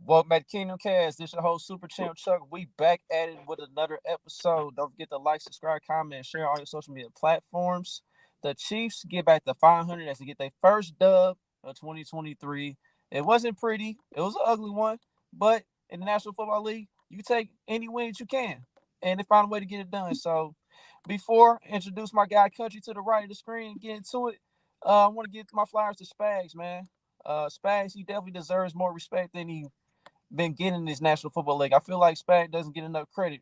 Welcome back to Kingdom Cast. This is your host, Super Champ Chuck. We back at it with another episode. Don't forget to like, subscribe, comment, and share on all your social media platforms. The Chiefs get back to 500 as they get their first dub of 2023. It wasn't pretty. It was an ugly one. But in the National Football League, you take any win that you can. And they find a way to get it done. So before I introduce my guy Country to the right of the screen and get into it, I want to give my flowers to Spags, man. Spags, he definitely deserves more respect than he been getting this National Football League. I feel like Spag doesn't get enough credit,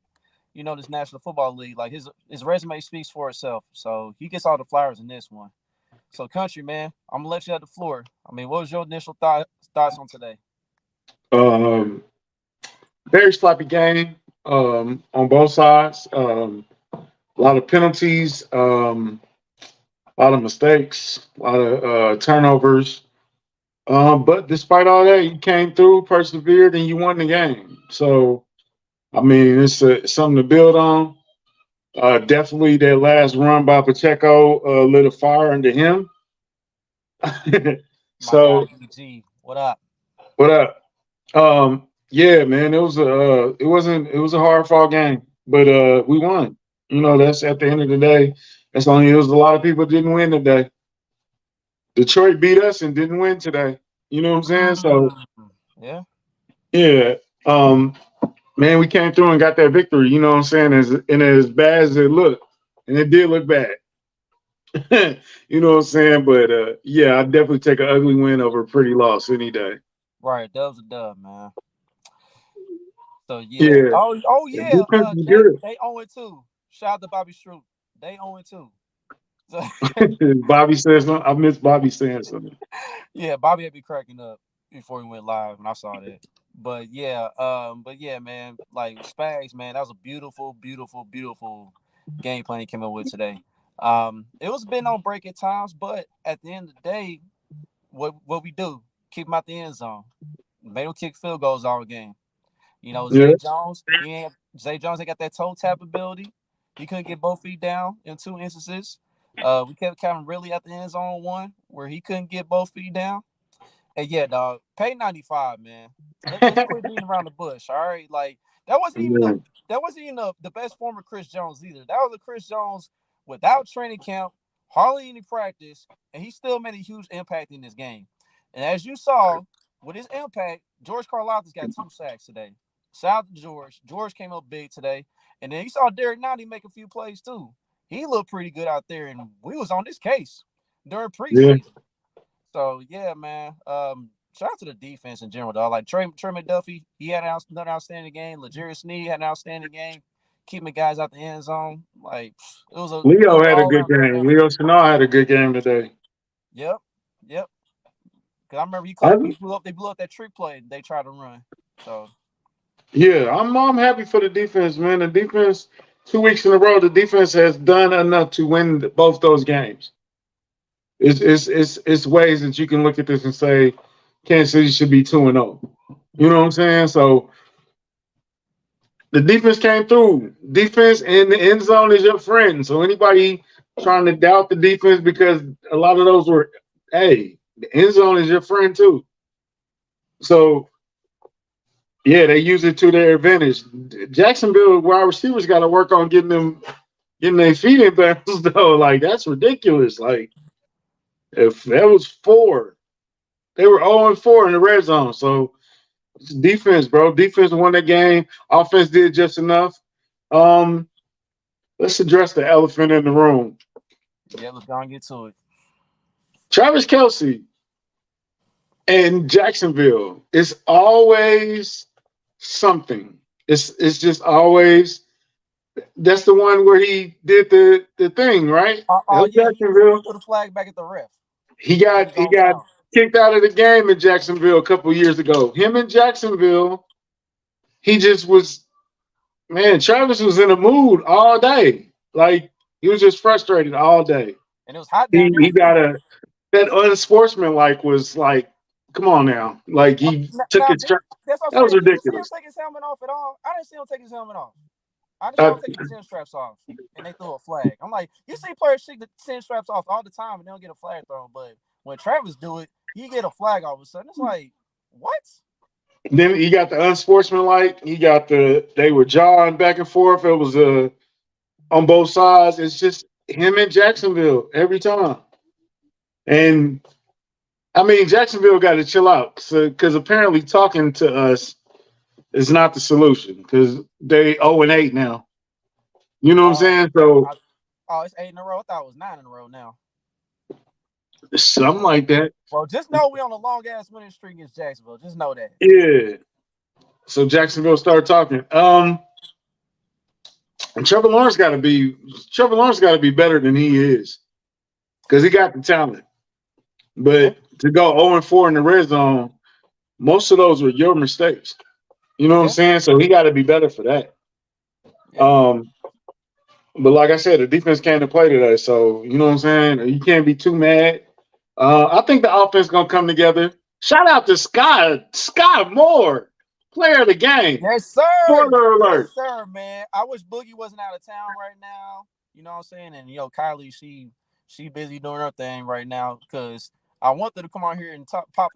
this National Football League. Like his resume speaks for itself. So he gets all the flowers in this one. So Country, man, I'm gonna let you have the floor. I mean, what was your initial thoughts on today? Um, Very sloppy game on both sides. A lot of penalties, a lot of mistakes, a lot of turnovers. But despite all that, you came through, persevered, and you won the game. So, I mean, it's something to build on. Definitely that last run by Pacheco lit a fire into him. My guy So, DG, what up? what up? Yeah, man, it was a hard fought game, but we won. That's at the end of the day. That's only it was a lot of people didn't win today. Detroit beat us and didn't win today. You know what I'm saying? So Yeah. yeah, um, man, we came through and got that victory. You know what I'm saying? As bad as it looked, and it did look bad. You know what I'm saying? But yeah, I definitely take an ugly win over a pretty loss any day. Right, that was a dub, man. So yeah. Yeah, Oh the yeah. defense is They 0-2. Shout out to Bobby Stroop. They 0-2. So good. Bobby says something. I miss Bobby saying something. yeah, Bobby had me cracking up before he went live when I saw that. But yeah, man, like Spags, man, that was a beautiful, beautiful, beautiful game plan he came up with today. It was been on break at times, but at the end of the day, what we do, keep him out the end zone. Made him kick field goals all game. Yeah, Zay Jones ain't got that toe tap ability. He couldn't get both feet down in two instances. We kept Calvin really at the end zone one where he couldn't get both feet down. And yeah, dog, pay 95, man. Let's quit beating around the bush. All right. Like yeah, that wasn't even the best form of Chris Jones either. That was a Chris Jones without training camp, hardly any practice, and he still made a huge impact in this game. And as you saw, with his impact, George Karlaftis got 2 sacks today. Shout out to George. George came up big today. And then you saw Derek Notty make a few plays too. He looked pretty good out there, and we was on this case during yeah. preseason. So yeah, man. Shout out to the defense in general, though. Like Trey McDuffie, he had another outstanding game. Legarius Sneed had an outstanding game, keeping guys out the end zone. Like it was Leo an had a all good around great game. effort. Leo Chanel had a good game today. Yep, yep. Because I remember I, he blew up. They blew up that trick play they tried to run. So yeah, I'm happy for the defense, man. The defense 2 weeks in a row, the defense has done enough to win both those games. It's ways that you can look at this and say Kansas City should be 2-0. You know what I'm saying? So the defense came through. Defense in the end zone is your friend. So anybody trying to doubt the defense because a lot of those were, hey, the end zone is your friend too. So yeah, they use it to their advantage. Jacksonville wide receivers got to work on getting their feet in bounds though. Like that's ridiculous. Like if that was four, they were 0-4 in the red zone. So it's defense, bro. Defense won that game. Offense did just enough. Um, let's address the elephant in the room. yeah, let's go and get to it. Travis Kelsey and Jacksonville. It's always something. It's just always that's the one where he did the thing, right? That Oh was yeah, he Jacksonville. threw the flag back at the ref. He He had got his he own got time. kicked out of the game in Jacksonville a couple years ago. Him in Jacksonville, he just was man. Travis was in a mood all day. Like he was just frustrated all day. And it was hot down there He got too. a that unsportsmanlike was like, come on now. Like he took Now his that's what I'm that was saying. Did you see him ridiculous. take his helmet off at all? I didn't see him take his helmet off. I just saw Uh, him take his chin straps off, and they threw a flag. I'm like, you see players take the chin straps off all the time, and they don't get a flag thrown. But when Travis do it, he get a flag all of a sudden. It's like, what? Then you got the unsportsmanlike. You got they were jawing back and forth. It was on both sides. It's just him in Jacksonville every time. And I mean, Jacksonville got to chill out because apparently talking to us is not the solution because they 0-8 now. You know what I'm Oh, saying? So I, oh, it's 8 in a row. I thought it was 9 in a row now. something like that. Well, just know we on a long ass winning streak against Jacksonville. Just know that. Yeah. So Jacksonville started talking. And Trevor Lawrence got to be better than he is because he got the talent. Yeah, But to go 0-4 in the red zone, most of those were your mistakes. You know what I'm yeah, saying? So he got to be better for that. yeah. Um, but like I said, the defense came to play today. So you know what I'm saying? You can't be too mad. I think the offense gonna come together. Shout out to Sky Moore, player of the game. Yes, sir. Spoiler Yes, alert. sir, man. I wish Boogie wasn't out of town right now. You know what I'm saying? And Kylie, she busy doing her thing right now because I want her to come on here and pop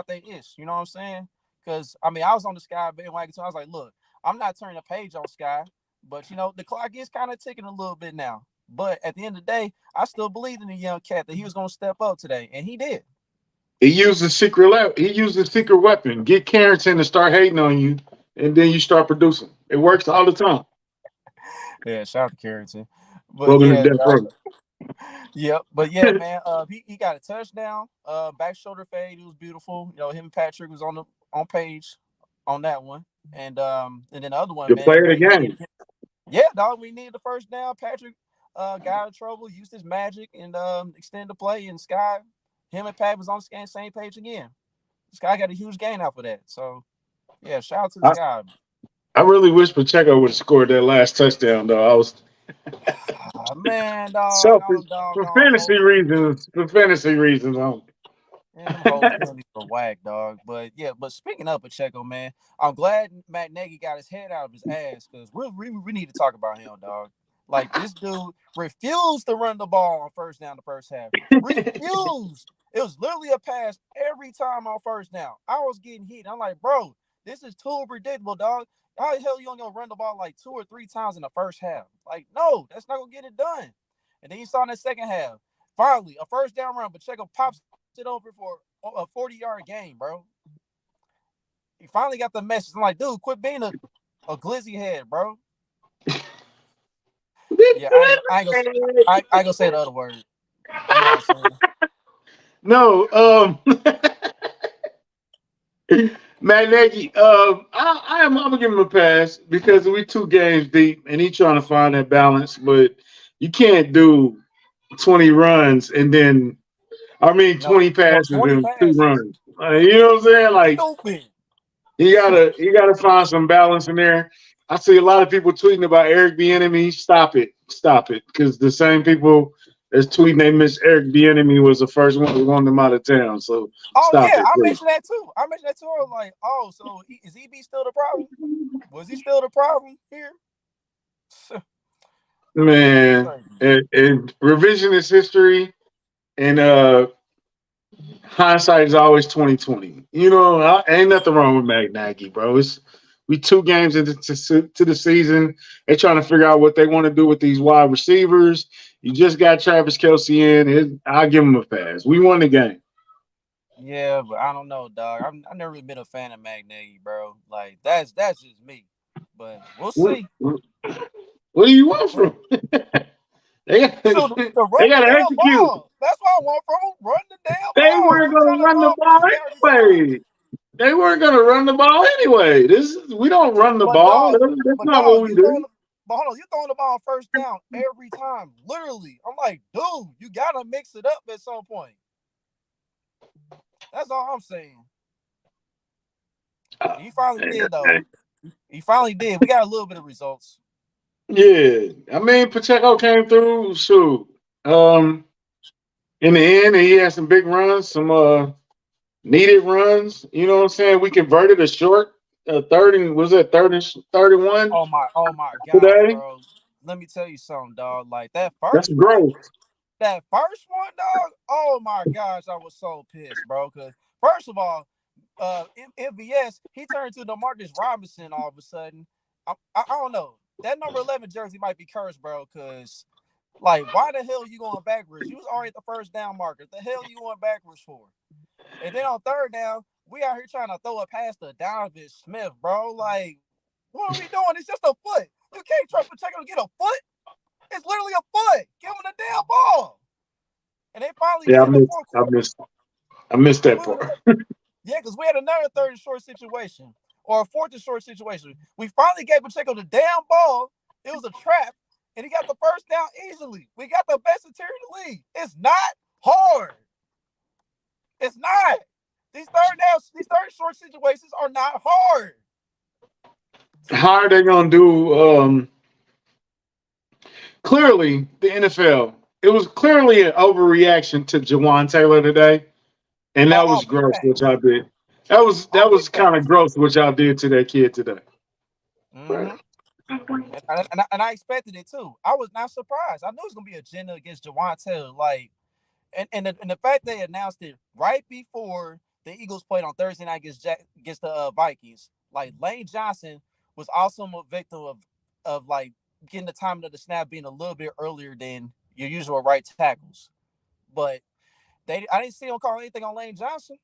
they ish. You know what I'm saying? Because I mean, I was on the Sky bandwagon, so I was like, look, I'm not turning a page on Sky, but the clock is kind of ticking a little bit now. But at the end of the day, I still believe in the young cat that he was going to step up today, and he did. He used the secret weapon. Get Carrington to start hating on you, and then you start producing. It works all the time. Yeah, shout out to Carrington. But Welcome to yeah, Death Row. yep. But yeah, man. He got a touchdown. Back shoulder fade. It was beautiful. Him and Patrick was on page on that one. And then the other one, The man. player of the We game. needed, yeah, dog. We needed the first down. Patrick got out of trouble, used his magic, and extended the play. And Sky, him and Pat was on the same page again. Sky got a huge gain off of that. So yeah, shout out to the I, Sky. I really wish Pacheco would have scored that last touchdown, though. I was Man, dog, all selfish them for doggone fantasy hope. reasons. For fantasy reasons, Man, them whole penalties were whack, dog. But yeah, but speaking of Pacheco, man, I'm glad Matt Nagy got his head out of his ass because we need to talk about him, dog. Like this dude refused to run the ball on first down the first half. Refused. It was literally a pass every time on first down. I was getting heat. I'm like, bro, this is too predictable, dog. How the hell you only gonna run the ball like 2 or 3 times in the first half? Like, no, that's not gonna get it done. And then you saw in the second half, finally, a first down run. Pacheco pops it over for a 40-yard game, bro. He finally got the message. I'm like, dude, quit being a glizzy head, bro. Yeah, I ain't gonna say the other word. You know what I'm saying? no. Matt Nagy, I'm gonna give him a pass because we 2 games deep and he's trying to find that balance, but you can't do 20 runs and then 20 No, passes 20 and 2 passes. runs. You know what I'm saying? Like Stupid. you gotta find some balance in there. I see a lot of people tweeting about Eric Bieniemy. Stop it, because the same people that's tweeting they miss Eric Bieniemy was the first one who wanted them out of town. So Oh stop yeah, it, I please. mentioned that too. I mentioned that too. I was like, oh, so is EB still the problem? Was he still the problem here? Man, Crazy. and revisionist history and hindsight is always 2020. Ain't nothing wrong with Matt Nagy, bro. We 2 games into to the season. They're trying to figure out what they want to do with these wide receivers. You just got Travis Kelsey in. I'll give him a pass. We won the game. Yeah, but I don't know, dog. I've never really been a fan of Magnay, bro. Like that's just me. But we'll What, see. what, what do you want from? They got So to they run got the to damn execute. ball. That's what I want from him. Run the damn They ball. weren't Quit going trying to to run the ball push me every time. anyway. They weren't going to run the ball anyway. We don't run the But ball. dog, That's but not what dog, we do. but hold on, you throwing the ball first down every time. Literally. I'm like, dude, you gotta mix it up at some point. That's all I'm saying. He finally did though. He finally did. We got a little bit of results. Yeah, Pacheco came through. Shoot, in the end, he had some big runs, some needed runs. You know what I'm saying? We converted a short third and was it 31 Oh my gosh, today? bro. Let me tell you something, dog. Like That's growth. that first one, dog. Oh my gosh, I was so pissed, bro. Cause first of all, MVS, he turned to Demarcus Robinson all of a sudden. I don't know. That number 11 jersey might be cursed, bro, because, like, why the hell are you going backwards? You was already at the first down marker. The hell you going backwards for? And then on third down, we out here trying to throw a pass to Donovan Smith, bro. Like, what are we doing? It's just a foot. You can't trust Pacheco to get a foot. It's literally a foot. Give him the damn ball. And they finally Yeah, did in the fourth quarter. I missed And that we part. was, yeah, because we had another third and short situation or a fourth and short situation. We finally gave Pacheco the damn ball. It was a trap, and he got the first down easily. We got the best interior in the league. It's not hard. It's not. These third and short situations are not hard. How are they gonna do? Clearly, the NFL. It was clearly an overreaction to Jawan Taylor today, and that was Big gross. What facts. y'all did. That Big was kind of facts. gross. What y'all did to that kid today. Mm-hmm. And I expected it too. I was not surprised. I knew it was gonna be agenda against Jawan Taylor. Like, and the fact they announced it right before the Eagles played on Thursday night against the Vikings. Like, Lane Johnson was also a victim of like getting the timing of the snap being a little bit earlier than your usual right tackles. But I didn't see him call anything on Lane Johnson.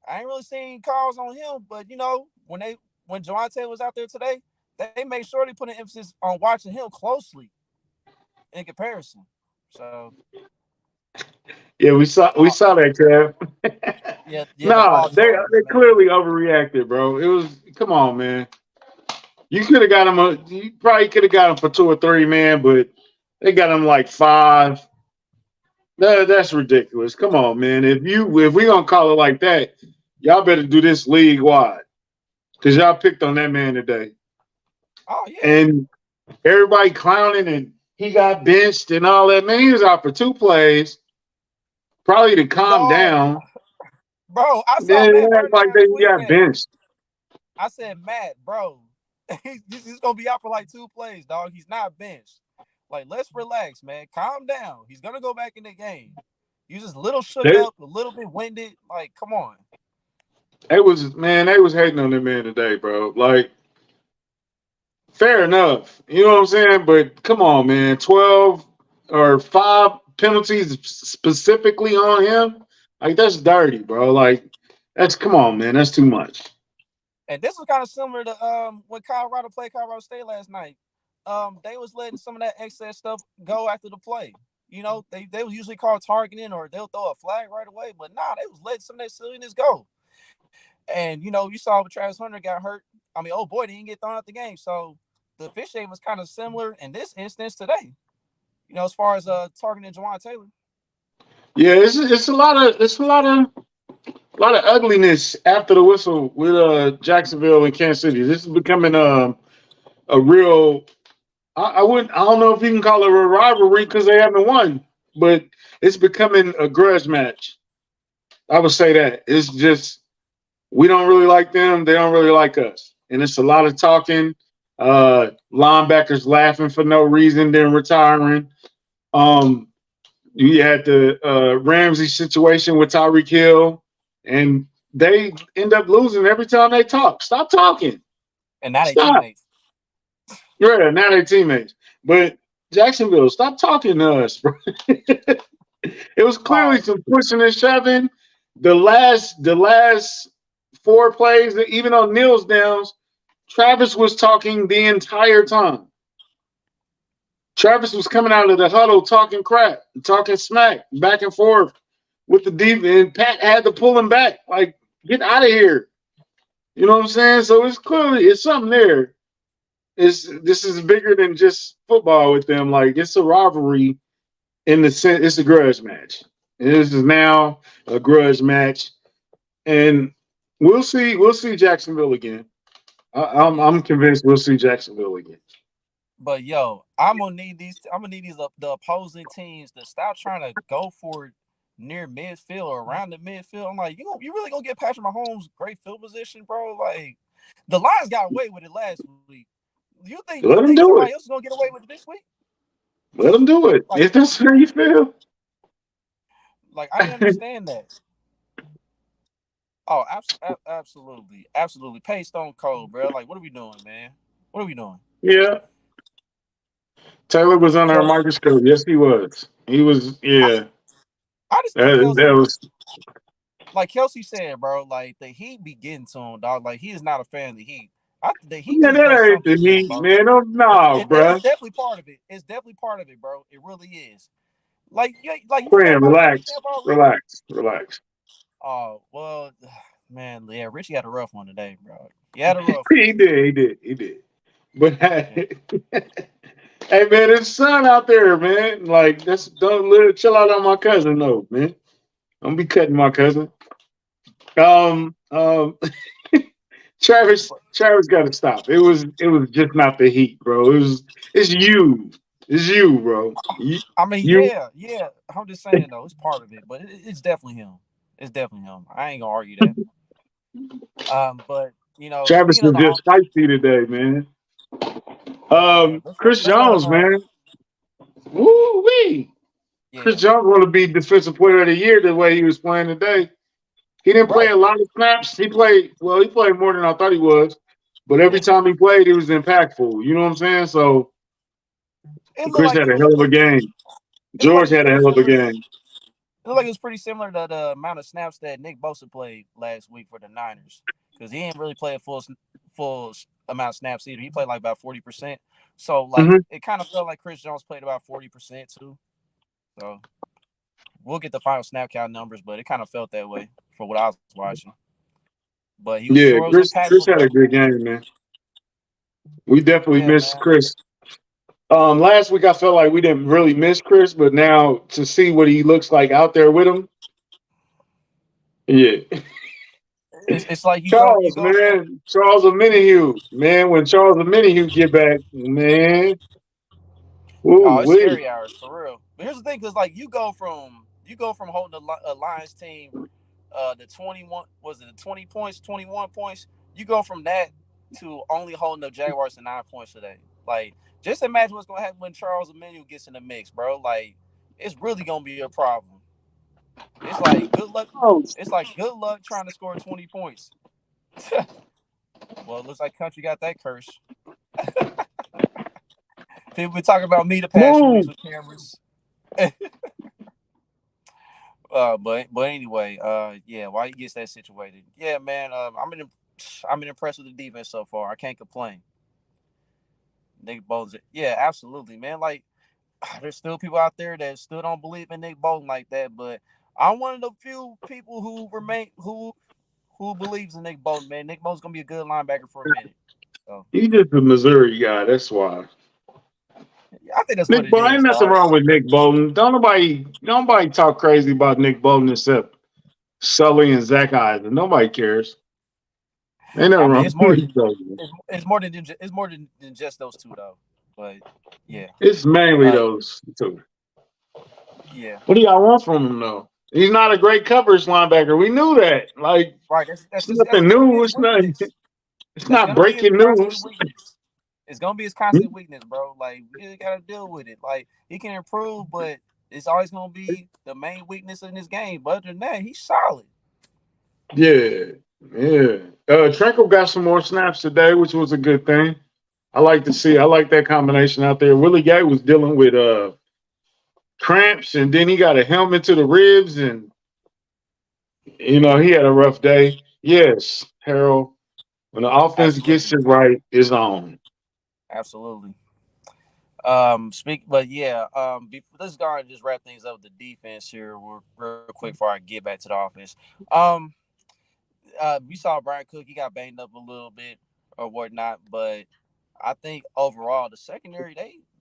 I ain't really seen calls on him. But when Jawan Taylor was out there today, they made sure they put an emphasis on watching him closely in comparison. So Yeah, we saw that, Kev. yeah, the Nah, fall they Chargers, man. clearly overreacted, bro. It was come on, man. You could have got him. You probably could have got him for 2 or 3, man, but they got him like 5. That's ridiculous. Come on, man. If we gonna call it like that, y'all better do this league wide because y'all picked on that man today, Oh yeah. and everybody clowning and he got benched and all that. Man, he was out for 2 plays, probably to calm No, down. bro. I saw Then Matt they act Burton like they last week, got man. benched. I said, Matt, bro, he's gonna be out for like 2 plays, dog. He's not benched. Like, let's relax, man. Calm down. He's gonna go back in the game. You just a little shook They up, a little bit winded. Like, come on. they was hating on that man today, bro. Like, fair enough. You know what I'm saying? But come on, man. 12 or 5 penalties specifically on him. Like, that's dirty, bro. Like, that's come on, man. That's too much. And this was kind of similar to when Colorado played Colorado State last night. They was letting some of that excess stuff go after the play. They would usually call targeting or they'll throw a flag right away, but nah, they was letting some of that silliness go. And you saw when Travis Hunter got hurt. I mean, oh boy, he didn't get thrown out the game. So the officiating was kind of similar in this instance today. As far as targeting Jawan Taylor. Yeah, it's a lot of ugliness after the whistle with Jacksonville and Kansas City. This is becoming a real. I don't know if you can call it a rivalry because they haven't won, but it's becoming a grudge match. I would say that it's just we don't really like them; they don't really like us, and it's a lot of talking. Linebackers laughing for no reason, then retiring. Um, you had the Ramsey situation with Tyreek Hill, and they end up losing every time they talk. Stop talking. And now they Stop. teammates. Yeah, now they're teammates. But Jacksonville, stop talking to us, bro. It was clearly Oh, some pushing and shoving. The last 4 plays, even on Neil's downs, Travis was talking the entire time. Travis was coming out of the huddle talking crap, talking smack, back and forth with the deep, and Pat had to pull him back. Like, get out of here. You know what I'm saying? So it's something there. This is bigger than just football with them. Like, it's a rivalry in the sense it's a grudge match. And this is now a grudge match, and we'll see Jacksonville again. yeah. I'm convinced we'll see Jacksonville again. But yo, I'm gonna need these the opposing teams to stop trying to go for it near midfield or around the midfield. I'm like, you really gonna get Patrick Mahomes great field position, bro? Like, the Lions got away with it last week. You Let them think do somebody it. else is gonna get away with it this week? Let them do it. Like, If that's how you feel. I didn't understand that. Oh, absolutely, absolutely. Pay Stone Cold, bro. Like, what are we doing, man? What are we doing? Yeah, Taylor was under a Kelsey, microscope. Yes, he was. He was. I, Yeah, I just think that, Kelsey, that was. like Kelsey said, bro. Like the Heat be getting to him, dog. Like he is not a fan of the Heat. The Heat Yeah, just does that ain't something the to him, heat, bro. man. Oh no, It's bruh. definitely part of it. It's definitely part of it, bro. It really is. Like you forgot Friend, about training relax, camp already? relax, relax. Oh well, man. Yeah, Richie had a rough one today, bro. He had a rough one. He did. But Yeah. hey, hey, man, it's sun out there, man. Like, that's don't chill out on my cousin, though, man. Don't be cutting my cousin. Um, um, Travis got to stop. It was just not the heat, bro. It's you, bro. I mean, You yeah. I'm just saying though, it's part of it, but it's definitely him. It's definitely him. I ain't gonna argue that. But Travis speaking of was the just offense, feisty today, man. yeah, Chris let's go to Jones, man. Woo wee. Chris yeah, Jones want to be defensive player of the year the way he was playing today. He didn't play a right, lot of snaps. He played more than I thought he was. But every yeah. time he played, it was impactful. You know what I'm saying? So It looked Chris like had it a was. hell of a game. It looked like George it was had a pretty hell of a similar. game. It looked like it was pretty similar to the amount of snaps that Nick Bosa played last week for the Niners, because he didn't really play a full amount of snaps either. He played like about 40%. So like Hmm. it kind of felt like Chris Jones played about 40% too. So we'll get the final snap count numbers, but it kind of felt that way for what I was watching. But he was Yeah, sure it was Chris impactful had a though. good game, man. We definitely Yeah, missed man. Chris. Last week I felt like we didn't really miss Chris, but now to see what he looks like out there with him, yeah. It's like you Charles, go from man. Charles Minihue. Man, when Charles Minihue get back, man. Ooh, oh, it's wait. scary hours for real. But here's the thing, because like you go from holding a Lions team, the 21 was it the 20 points, 21 points. You go from that to only holding the Jaguars to 9 points today. Like just imagine what's gonna happen when Charles Emmanuel gets in the mix, bro. Like it's really gonna be a problem. It's like good luck. Oh, It's like good luck trying to score 20 points. Well, it looks like country got that curse. People been talking about me the past few weeks move. with cameras. But anyway, yeah, while he gets that situated, yeah, man, I'm impressed with the defense so far. I can't complain. Nick Bolton, yeah, absolutely, man. Like, there's still people out there that still don't believe in Nick Bolton like that, but I'm one of the few people who believes in Nick Bolton. Man, Nick Bolton's gonna be a good linebacker for a minute. So He's just a Missouri guy. That's why. yeah, I think that's what Nick it Bolton, ain't is, nothing dog. wrong with Nick Bolton. Don't nobody talk crazy about Nick Bolton except Sully and Zach Eisen. Nobody cares. Ain't nothing I mean, wrong with Nick Bolton. it's more than just those two though. But yeah, It's mainly uh, those two. yeah. What do y'all want from him though? He's not a great coverage linebacker. We knew that. Like, Right. it's That's nothing gonna be new. his It's not. weakness. It's That's not gonna be his breaking constant news. weakness. It's gonna be his constant weakness, bro. Like we just gotta deal with it. Like he can improve, but it's always gonna be the main weakness in this game. But other than that, he's solid. Yeah, yeah. Tranquil got some more snaps today, which was a good thing. I like to see. I like that combination out there. Willie Gay was dealing with cramps, and then he got a helmet to the ribs, and he had a rough day. Yes, Harold. When the offense gets Absolutely. it right, it's on. Absolutely. But yeah, let's go and just wrap things up with the defense here real quick before I get back to the offense. Um, we saw Brian Cook, he got banged up a little bit or whatnot, but I think overall the secondary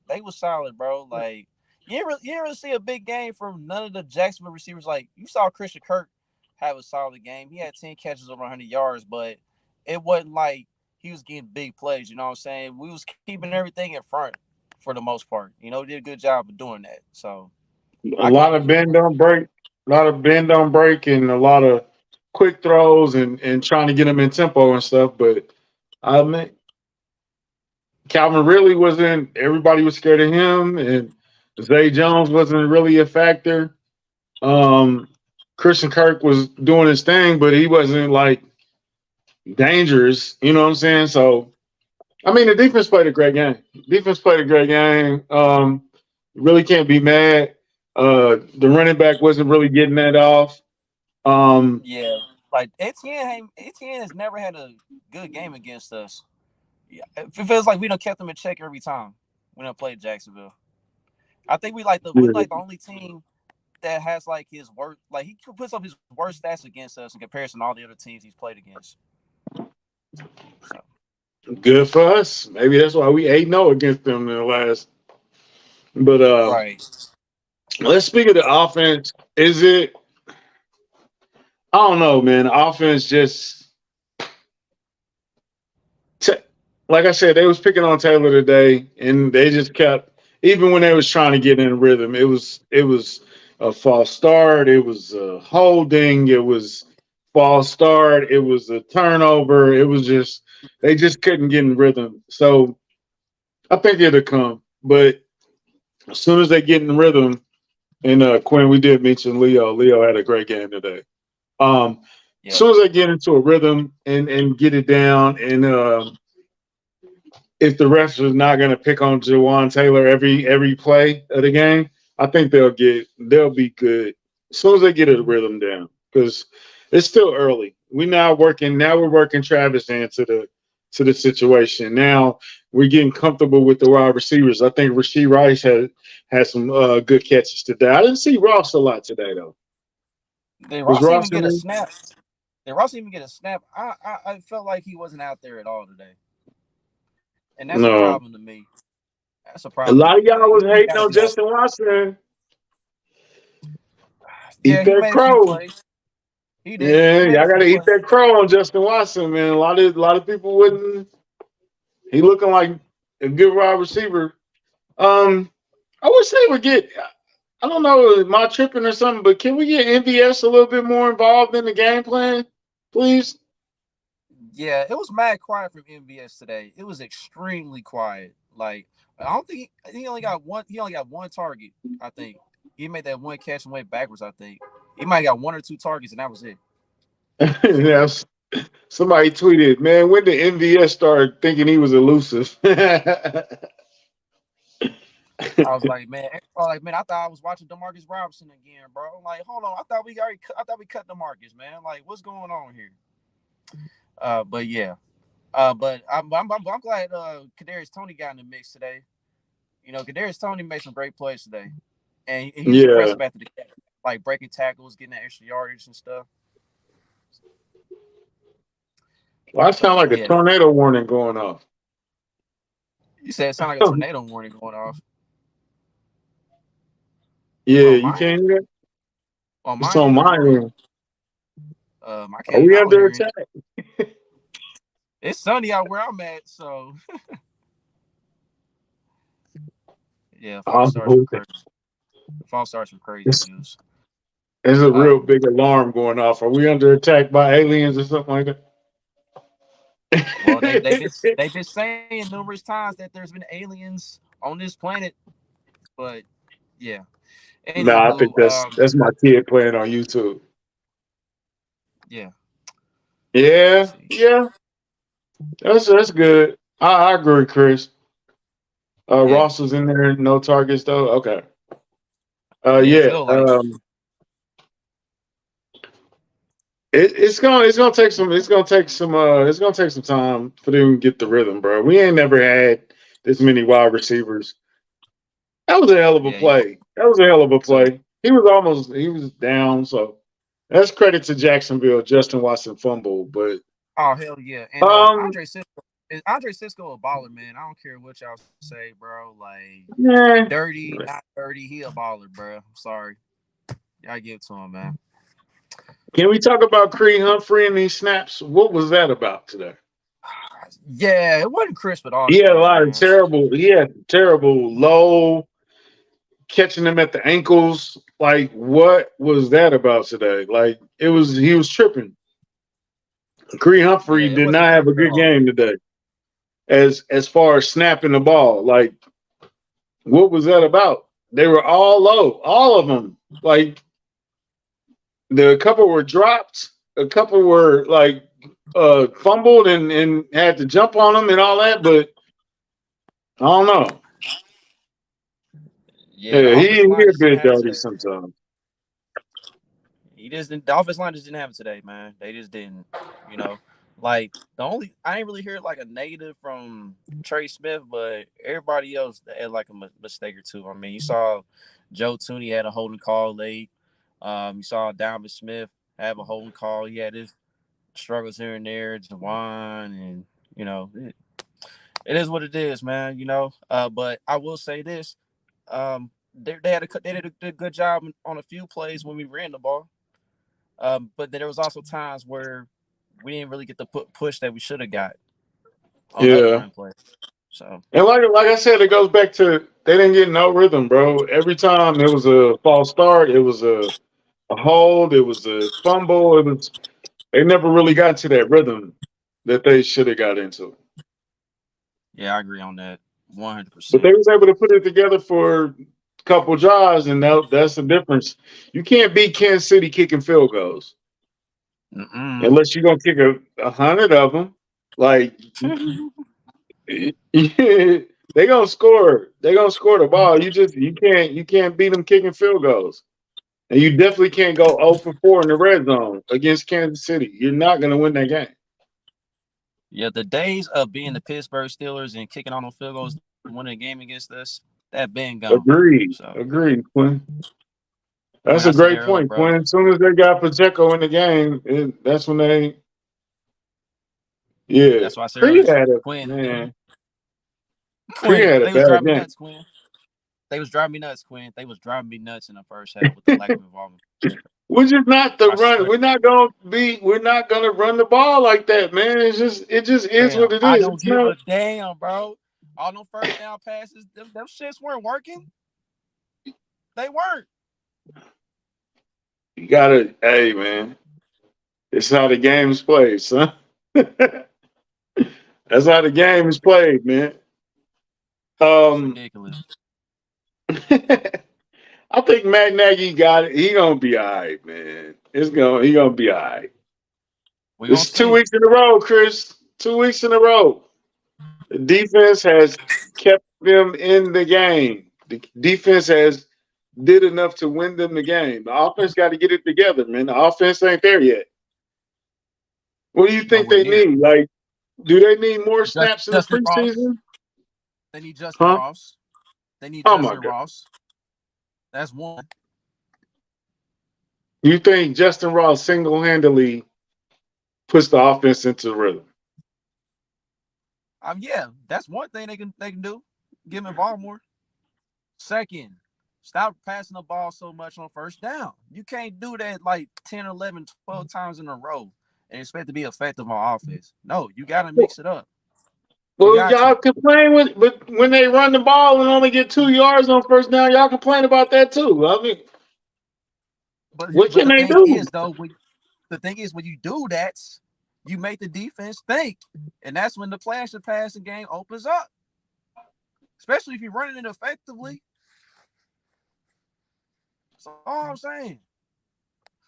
they was solid, bro. Like you didn't really see a big game from none of the Jacksonville receivers. Like you saw Christian Kirk have a solid game. He had 10 catches over 100 yards, but it wasn't like he was getting big plays. You know what I'm saying? We was keeping everything in front for the most part. Did a good job of doing that. So A I can't lot of really bend complain. don't break, a lot of bend don't break, and a lot of quick throws and trying to get them in tempo and stuff. But I mean, Calvin really wasn't. Everybody was scared of him, and Zay Jones wasn't really a factor. Um, Christian Kirk was doing his thing, but he wasn't like dangerous. You know what I'm saying? So I mean, the defense played a great game. Defense played a great game. Really can't be mad. The running back wasn't really getting that off. Um, Yeah, like Etienne has never had a good game against us. Yeah, it feels like we don't kept them in check every time we don't play Jacksonville. I think we like the only team that has like his worst, like he puts up his worst stats against us in comparison to all the other teams he's played against. So good for us. Maybe that's why we 8-0 against them in the last. But right, let's speak of the offense. Is it? I don't know, man. Offense just t- like I said, they was picking on Taylor today, and they just kept even when they was trying to get in rhythm. It was a false start. It was a holding. It was false start. It was a turnover. It was just they just couldn't get in rhythm. So I think it'll come, but as soon as they get in rhythm, and Quinn, we did mention Leo. Leo had a great game today. As yeah, soon as they get into a rhythm and get it down, and if the refs are not going to pick on Jawan Taylor every play of the game, I think they'll be good as soon as they get a rhythm down because it's still early. We're working Travis into the situation. Now we're getting comfortable with the wide receivers. I think Rasheed Rice had some good catches today. I didn't see Ross a lot today though. did Was Ross even Ross in get a there? snap? Did Ross even get a snap? I felt like he wasn't out there at all today, and that's a No. problem to me. That's a A problem to lot of me. y'all Like was he hating got to on be out. Justin Watson. Eat Yeah, he that made a few crow. plays. He did. He Yeah, made a y'all few gotta eat plays. that crow on Justin Watson, man. A lot of people wouldn't. He looking like a good wide receiver. Um, I wish they would get. I don't know, am I tripping or something? But can we get NVS a little bit more involved in the game plan, please? Yeah, it was mad quiet from MVS today. It was extremely quiet. Like I don't think he only got one. He only got one target. I think he made that one catch and went backwards. I think he might have got one or two targets and that was it. So Yes. Somebody tweeted, man, when did NVS start thinking he was elusive? I was like, man, I thought I was watching Demarcus Robinson again, bro. I'm like, hold on, I thought we cut Demarcus, man. Like, what's going on here? But yeah, but I'm glad Kadarius Toney got in the mix today. You know, Kadarius Toney made some great plays today, and he was Yeah. impressive after the catch, like breaking tackles, getting that extra yardage and stuff. Well, I So sound like a yeah, tornado warning going off. you said it sounded like a tornado warning going off Yeah, on you my end. can't hear that? On It's my on end or my your end? end. I Are can't. we I don't under hear anything. attack? It's sunny out where I'm at, so yeah, false starts Oh, were crazy. False starts were crazy it's, news. there's a Uh, real big alarm going off. Are we under attack by aliens or something like well, that? they've been saying numerous times that there's been aliens on this planet, but yeah. No, I think Anywho, that's my kid playing on YouTube. yeah. Let's Yeah, see. yeah, that's good. I agree, Chris. Yeah, Ross was in there, no targets though. Okay. it didn't Yeah. feel like. It's gonna take some time for them to get the rhythm, bro. We ain't never had this many wide receivers. That was a hell of a Yeah, yeah. play. That was a hell of a So, play. He was down, so that's credit to Jacksonville. Justin Watson fumbled, but oh hell yeah, and um, Andre Cisco a baller, man. I don't care what y'all say, bro. Like yeah. dirty, not dirty, he a baller, bro. I'm sorry, I give it to him, man. Can we talk about Creed Humphrey and these snaps? What was that about today? Yeah, it wasn't crisp at all He had a today, lot of man. terrible. He had terrible low catching them at the ankles. Like, what was that about today? Like, he was tripping. Creed Yeah, Humphrey it did wasn't not have crisp a at good all. game today. As far as snapping the ball, like, what was that about? They were all low, all of them. Like, A couple were dropped, a couple were like fumbled and had to jump on them and all that, but I don't know. Yeah, the Yeah, offensive he line a just didn't bit have it dirty today. sometimes. He just didn't. The offensive line just didn't have it today, man. They just didn't. You know, like the only I ain't really heard like a negative from Trey Smith, but everybody else had like a mistake or two. I mean, you saw Joe Tooney had a holding call late. You saw Dalvin Smith have a holding call. He had his struggles here and there. Jawan, and it is what it is, man. But I will say this: they did a good job on a few plays when we ran the ball. But there was also times where we didn't really get the push that we should have got on other Yeah. run plays. So And like I said, it goes back to they didn't get no rhythm, bro. Every time it was a false start, it was a hold, it was a fumble, it was they never really got to that rhythm that they should have got into. yeah, I agree on that But 100%. they was able to put it together for a couple drives, and that's the difference. You can't beat Kansas City kicking field goals Mm-mm. unless you're gonna kick a hundred of them. Like yeah, they gonna score. They gonna score the ball. You can't beat them kicking field goals. And you definitely can't go 0 for 4 in the red zone against Kansas City. You're not gonna win that game. Yeah, the days of being the Pittsburgh Steelers and kicking on those field goals, winning a game against us, that been gone. Agreed. So Agreed, Quinn. Quinn, That's I a said it great earlier, point, bro. Quinn. As soon as they got Pacheco in the game, that's when they yeah. That's why I said Pre earlier, had a Quinn. man. Pre Quinn, had a they was bad driving me game. nuts, Quinn. They was driving me nuts, Quinn. They was driving me nuts in the first half with the lack of involvement. Which is not the I run. swear. We're not gonna run the ball like that, man. It just is Damn, what it I is. don't It's give not a damn, bro. All them first down passes, them shits weren't working. They weren't. you gotta hey man. It's how the game is played, son. That's how the game is played, man. It's Um ridiculous. I think Matt Nagy got it. He gonna be all right, man. He gonna be all right. We gonna It's two see. weeks in a row, Chris. 2 weeks in a row. The defense has kept them in the game. The defense has did enough to win them the game. The offense got to get it together, man. The offense ain't there yet. What do you think Nowhere they near. need? Like, do they need more snaps in the Justin Ross. preseason? They need Justin Huh? Ross. They need Oh my Justin God. Ross. That's one. You think Justin Ross single handedly puts the offense into rhythm? Yeah, that's one thing they can do. Get him involved more. Second, stop passing the ball so much on first down. You can't do that like 10, 11, 12 times in a row and expect to be effective on offense. No, you got to mix it up. You Well, got y'all to. complain but when they run the ball and only get 2 yards on first down, y'all complain about that too. I mean, But what but can the they thing do? is though, the thing is when you do that, you make the defense think, and that's when the flash of passing game opens up. Especially if you're running it effectively. That's all I'm saying.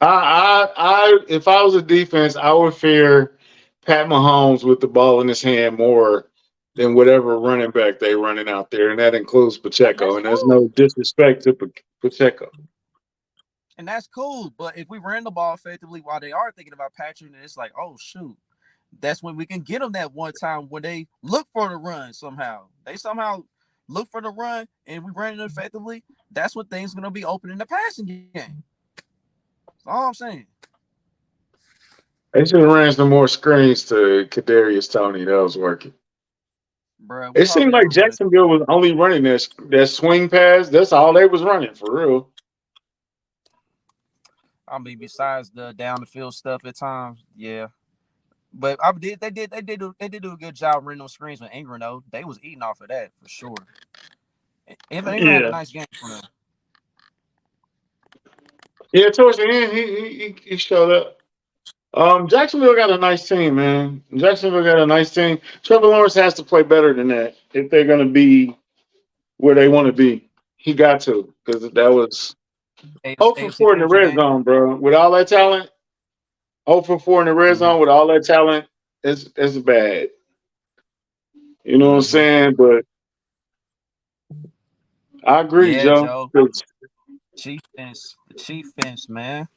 If I was a defense, I would fear Pat Mahomes with the ball in his hand more than whatever running back they running out there, and that includes And Pacheco. that's And there's no cool. disrespect to Pacheco. And that's cool. But if we ran the ball effectively while they are thinking about Patrick, and it's like, oh shoot, that's when we can get them that one time when they look for the run somehow. They somehow look for the run and we run it effectively. That's when things are gonna be open in the passing game. That's all I'm saying. They should have ran some more screens to Kadarius Tony. That was working. Bro, we It seemed hardly like ever run it. Jacksonville was only running that swing pass. That's all they was running for real. I mean, besides the down the field stuff at times, yeah. But they did do a good job running those screens with Ingram though. They was eating off of that for sure. Ingram had a Yeah, nice game for them. yeah. Towards the end, he showed up. Jacksonville got a nice team, man. Jacksonville got a nice team. Trevor Lawrence has to play better than that if they're going to be where they want to be. He got to because that was. 0 for AFC 4 in the Championship red game. zone, bro. With all that talent, 0 for 4 in the red Mm-hmm. zone with all that talent, it's bad. You know what I'm Mm-hmm. saying? But I agree, Yeah, Joe. Joe. Chief fence. The chief fence, man.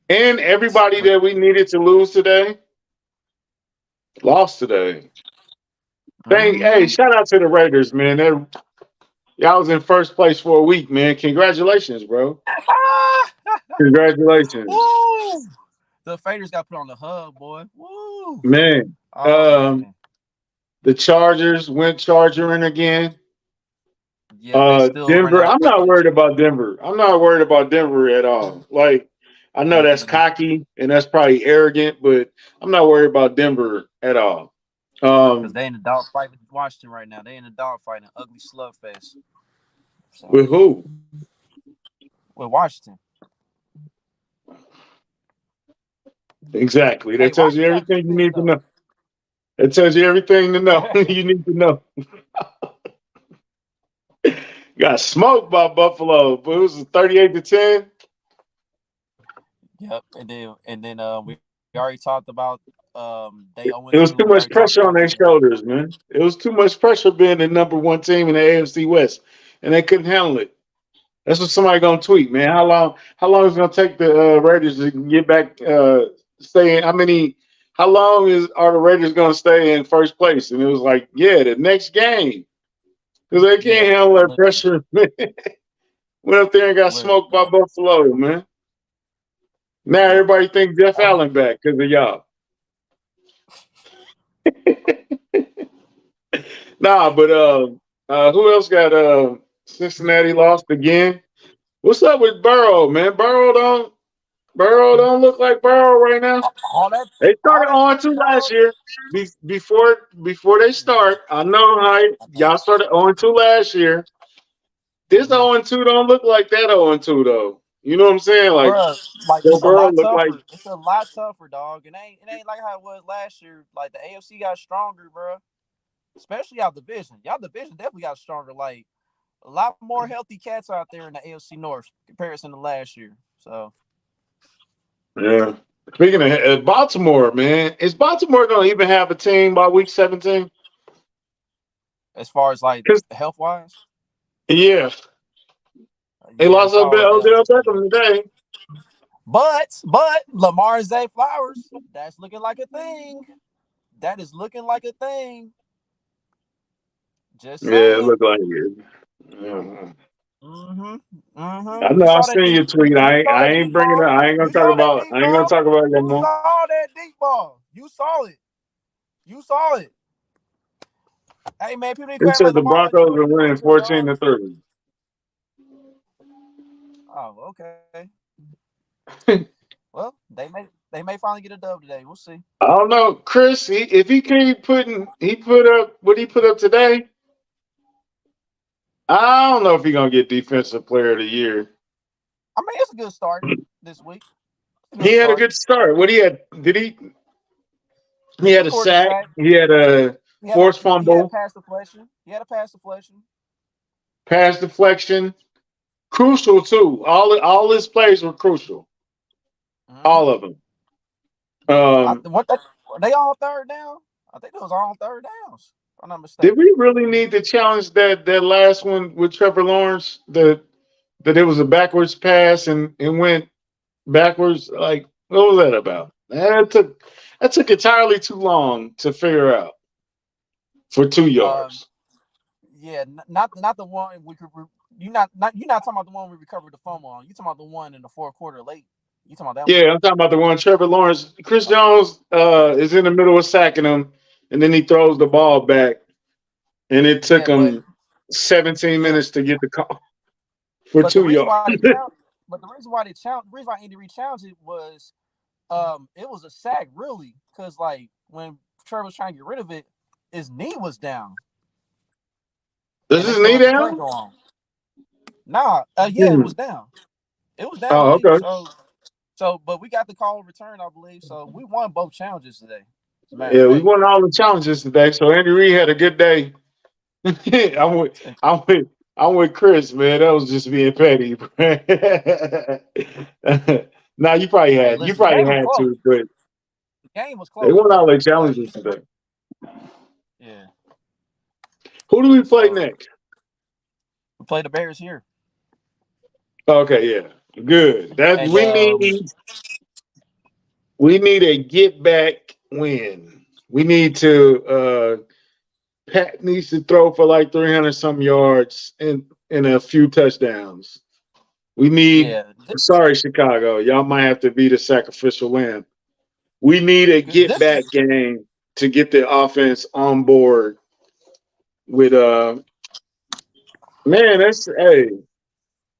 And everybody But that we needed to lose today lost today. Hey, mm-hmm. shout out to the Raiders, man. Y'all was in first place for a week, man. Congratulations, bro. Congratulations, Woo! The Faders got put on the hub, boy. Woo! man. Oh Um, man. the Chargers went chargering again. Yep, they still ran Denver. out of I'm not plays. worried about Denver. I'm not worried about Denver at all. Like, I know Me that's either. cocky and that's probably arrogant, but I'm not worried about Denver at all. Because Um, they in the dog fight with Washington right now. They in the dog fight, an ugly slugfest. So with who? with Washington. Exactly. That Hey, tells you Washington got everything you defense need to though. know. It tells you everything to know you need to know. Got smoked by Buffalo, but it was 38-10. Yep, and then we already talked about they 0 It 2. was We too already much talked pressure about on their shoulders, man. It was too much pressure being the number one team in the AFC West, and they couldn't handle it. That's what somebody gonna tweet, man. How long is it gonna take the Raiders to get back? Stay in? How long are the Raiders gonna stay in first place? And it was like, yeah, the next game because they can't yeah, handle that literally, pressure. Went up there and got literally, smoked by dog. Buffalo, man. Now Yep. everybody thinks Jeff Hey, Allen back because of y'all. Nah, but who else got Cincinnati lost again? What's up with Burrow, man? Burrow don't look like Burrow right now. all that, They all started that on 2 last Burrow. year. Before they start, I know how I know, y'all started on 2 last year. This mm-hmm. 0-2 don't look like that 0-2 though. You know what I'm saying? Like Bruh, like Joe it's a Burrow lot look like tougher. It's a lot tougher, dog. It ain't like how it was last year. Like the AFC got stronger, bruh. Especially y'all division. Y'all division definitely got stronger. Like a lot more healthy cats out there in the AFC North comparison to last year. So yeah. Speaking of Baltimore, man, is Baltimore gonna even have a team by week 17? as far as like Because health wise, yeah, they yeah, lost it's a bit all down. Odell Beckham today. But Lamar Zay Flowers, that's looking like a thing. That is looking like a thing. Just Yeah, it saying. looked like it. Yeah. Mm-hmm. I Mm-hmm. know. You I saw that seen deep. your tweet. You saw I that ain't deep bringing it ball. up. I ain't gonna You talk saw that about. deep I ain't gonna ball. talk about it no You more. saw that deep ball. You saw it. You saw it. Hey man, people need to It act like said the Lamar wasn't Broncos doing are anything winning this year, dog. 14-30. Oh, okay. Well, they may finally get a dub today. We'll see. I don't know, Chris. If he keep he put up what he put up today. I don't know if he gonna get Defensive Player of the Year. I mean, it's a good start this week. It's a good He had a start. good start. What he had? Did he? He He had a recorded a sack. sack. He had a forced He had fumble, pass deflection. He had a pass deflection. pass deflection. Crucial too. All his plays were crucial. Mm-hmm. All of them. Yeah. Um, What were they all third down? I think those are all third downs. If I'm not did mistaken. we really need to challenge that last one with Trevor Lawrence? That it was a backwards pass and went backwards. Like what was that about? That took entirely too long to figure out for 2 yards. Um, yeah, not the one we could. You're not talking about the one we recovered the fumble on. You talking about the one in the fourth quarter late. You talking about that one? Yeah, I'm talking about the one Trevor Lawrence. Chris Jones is in the middle of sacking him, and then he throws the ball back, and it took Yeah, but him 17 yeah, minutes to get the call for but the two reason yards. why they challenged, the reason why Indy challenged it was, it was a sack really, because like when Trevor was trying to get rid of it, his knee was down, Does and they his still knee let the play down? go on. Nah, yeah, it Hmm. was down. It was down Oh, knee. okay. So, but we got the call in return, I believe. So we won both challenges today. As a matter of Yeah, we fact. won all the challenges today, so Andy Reid had a good day. I'm with. I'm with. I'm with Chris, man. That was just being petty. Now Hey, you listen, the probably game was had close. to, but The game was they close, went out bro. like Like, challenges today. yeah. Who do we play So next? we play the Bears here, Okay, yeah, good. That and we need a get back win. We need to Pat needs to throw for like 300 some yards and a few touchdowns. We need yeah, sorry Chicago, y'all might have to be the sacrificial lamb. We need a get this back game to get the offense on board with man, that's hey,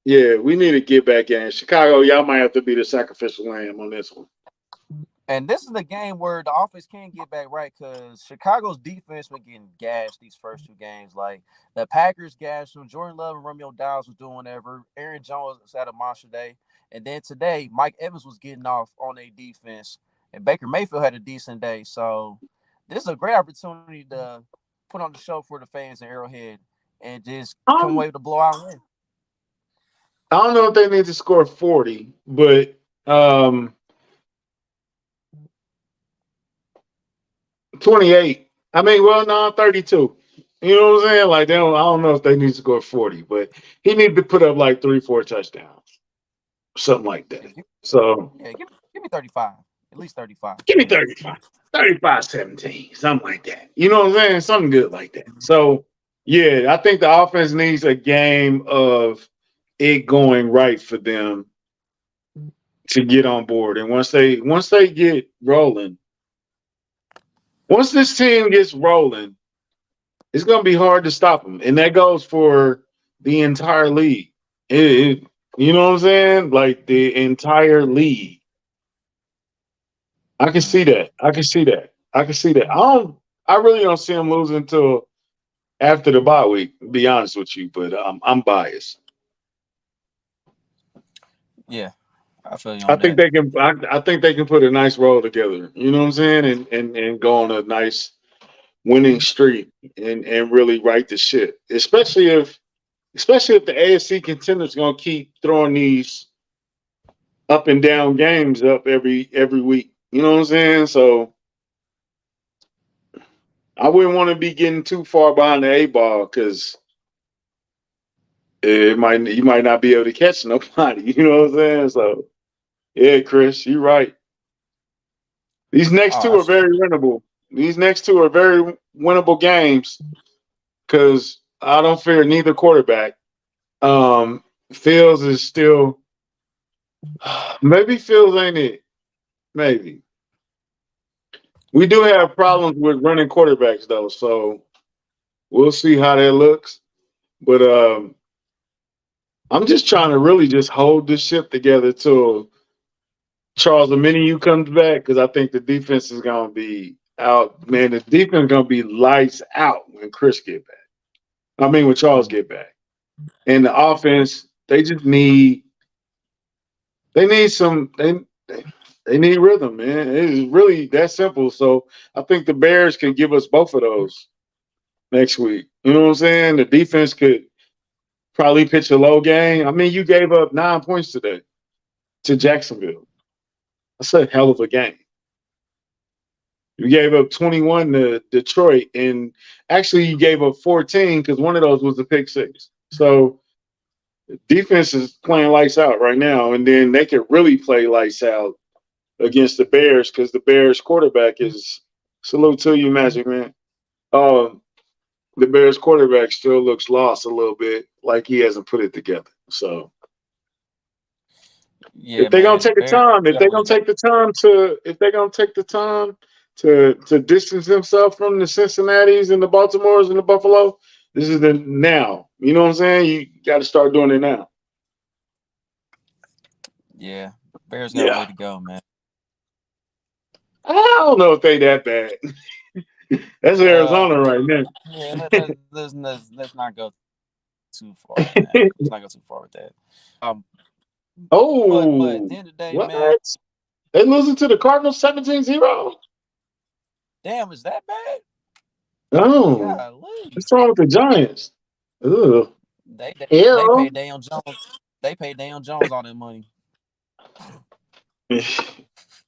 yeah, we need a get back game. Chicago, y'all might have to be the sacrificial lamb on this one. And this is the game where the offense can get back right because Chicago's defense been getting gashed these first two games. Like the Packers gashed them. Jordan Love and Romeo Downs was doing whatever. Aaron Jones had a monster day. And then today, Mike Evans was getting off on a defense. And Baker Mayfield had a decent day. So this is a great opportunity to put on the show for the fans in Arrowhead and just come Um, away with a blowout win. I don't know if they need to score 40, but um 28. I mean, well, no, 32. You know what I'm saying? Like, I don't know if they need to score 40, but he needs to put up like 3, 4 touchdowns, something like that. Yeah, So give me 35. At least 35. give me Yeah. 35, 35, 17, something like that. You know what I'm saying? Something good like that. So, yeah, I think the offense needs a game of it going right for them to get on board. And once they get rolling, once this team gets rolling, it's going to be hard to stop them. And that goes for the entire league. You know what I'm saying? Like the entire league. I can see Mm. that. I can see that. I can see that. I really don't see them losing until after the bye week, to be honest with you, but I'm biased. Yeah, I feel you I on think that. they can I think they can put a nice roll together. You know what I'm saying? And go on a nice winning streak and really right the ship. Especially if the AFC contenders gonna keep throwing these up and down games up every week. You know what I'm saying? So I wouldn't want to be getting too far behind the A ball because it might you might not be able to catch nobody. You know what I'm saying? So yeah, Chris, you're right. These next Oh, two are absolutely. very winnable. These next two are very winnable games because I don't fear neither quarterback. Fields is still maybe Fields ain't it. Maybe we do have problems with running quarterbacks though, so we'll see how that looks. But I'm just trying to really just hold this ship together till Charles Omenihu comes back because I think the defense is gonna be out. Man, the defense is gonna be lights out when Chris get back. I mean, when Charles get back, and the offense they need some they need rhythm, man. It is really that simple. So I think the Bears can give us both of those next week. You know what I'm saying? The defense could probably pitch a low game. I mean, you gave up 9 points today to Jacksonville. That's a hell of a game. You gave up 21 to Detroit, and actually you gave up 14 because one of those was a pick six. So defense is playing lights out right now, and then they could really play lights out against the Bears because the Bears quarterback is salute to you, Magic Man. Um, the Bears quarterback still looks lost a little bit, like he hasn't put it together. So Yeah, if they're gonna man. The take the Bears time, definitely got. if they're gonna take the time to distance themselves from the Cincinnati's and the Baltimores and the Buffalo, this is the now. You know what I'm saying? You got to start doing it now. Yeah, Bears got a way Yeah, to go, man. I don't know if they that bad. That's Uh, Arizona right now. yeah. Let's not go too far, man. Let's not go too far with that. Um, but at Oh, the end of the day, what? man. They losing to the Cardinals 17-0? Damn, is that bad? Oh, Golly. what's wrong with the Giants? Ugh. They Ew. paid Daniel Jones. They paid Daniel Jones all that money.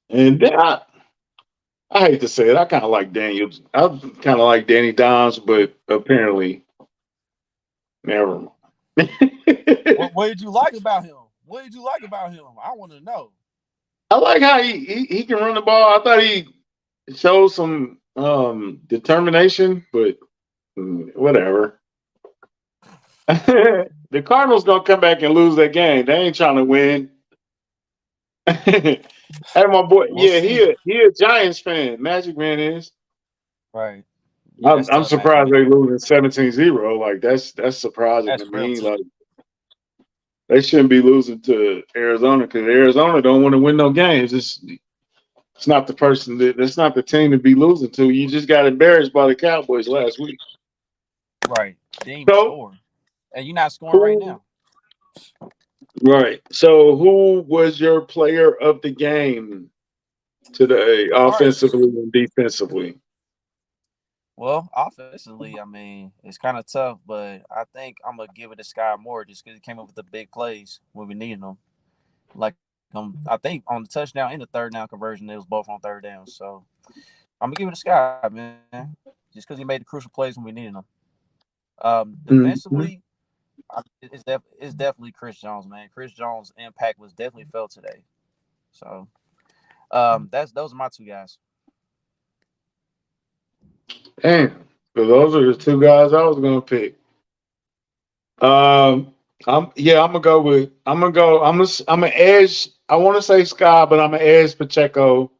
And then I hate to say it, I kind of like Daniel. I kind of like Danny Dimes, but apparently, never mind. What did you like about him? What did you like about him? I want to know. I like how he can run the ball. I thought he showed some determination, but whatever. The Cardinals gonna come back and lose that game. They ain't trying to win. Hey, my boy, We'll yeah, see. he a Giants fan. Magic Man is. Right. Yeah, I'm, that's I'm tough, Magic surprised Man. they losing 17-0. Like that's surprising to That's real me. tough. Like they shouldn't be losing to Arizona because Arizona don't want to win no games. It's not the person that's not the team to be losing to. You just got embarrassed by the Cowboys last week. Right. Didn't even So score. And you're not scoring right who now. right. So who was your player of the game today, All right. offensively and defensively? Well, offensively, I mean, it's kind of tough, but I think I'm gonna give it to Sky Moore just because he came up with the big plays when we needed them. Like I think on the touchdown and the third down conversion, it was both on third down. So I'm gonna give it to Sky, man, just because he made the crucial plays when we needed them. Mhm. Defensively, it's definitely Chris Jones, man. Chris Jones' impact was definitely felt today. So that's those are my two guys. Damn. So those are the two guys I was gonna pick. I'm gonna go with I'm gonna edge. I want to say Sky, but I'm gonna edge Pacheco